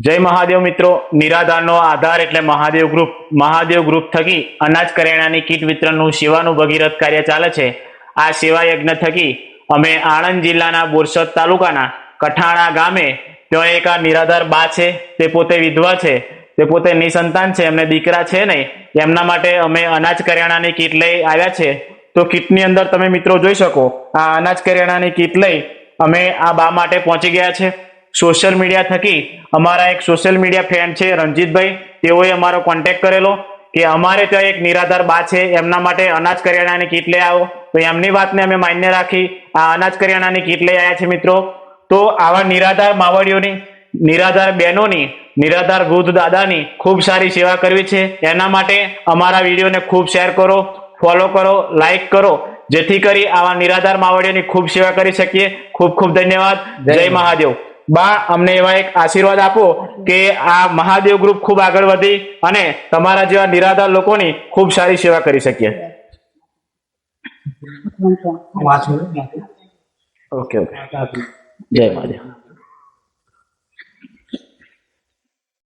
જય મહાદેવ મિત્રો, નિરાધારનો આધાર એટલે મહાદેવ ગ્રુપ થકી અનાજ કરિયાણાની કીટ વિતરણનું સેવાનું ભગીરથ કાર્ય ચાલે છે। આ સેવા યજ્ઞ થકી અમે આણંદ જિલ્લાના બોરસદ તાલુકાના કઠાણા ગામે ત્યાં એક આ નિરાધાર બા છે, તે પોતે વિધવા છે, તે પોતે નિસંતાન છે, એમને દીકરા છે નહીં, એમના માટે અમે અનાજ કરિયાણાની કીટ લઈ આવ્યા છે। તો કીટની અંદર તમે મિત્રો જોઈ શકો, આ અનાજ કરિયાણાની કીટ લઈ અમે આ બા માટે પહોંચી ગયા છે। સોશિયલ મીડિયા થકી અમારા એક સોશિયલ મીડિયા ફ્રેન્ડ છે રણજીતભાઈ, તેઓએ અમારો કોન્ટેક્ટ કરેલો કે અમારે ત્યાં એક નિરાધાર બા છે, એમના માટે અનાજ કરિયાણાની કીટ લઈ આવો। તો એમની વાતને અમે માન્ય રાખી આ અનાજ કરિયાણાની કીટ લઈ આવ્યા છે મિત્રો। તો આવા નિરાધાર માવડીઓની, નિરાધાર બહેનોની, નિરાધાર વૃદ્ધ દાદાની ખૂબ સારી સેવા કરવી છે। એના માટે અમારા વિડીયોને ખૂબ શેર કરો, ફોલો કરો, લાઈક કરો, જેથી કરી આવા નિરાધાર માવડીઓની ખૂબ સેવા કરી શકીએ। ખૂબ ખૂબ ધન્યવાદ। જય મહાદેવ। બા, અમને એવા એક આશીર્વાદ આપો કે આ મહાદેવ ગ્રુપ ખૂબ આગળ વધી અને તમારા જેવા નિરાધાર લોકોની ખૂબ સારી સેવા કરી શકીએ। ઓકે, જય મહાદેવ।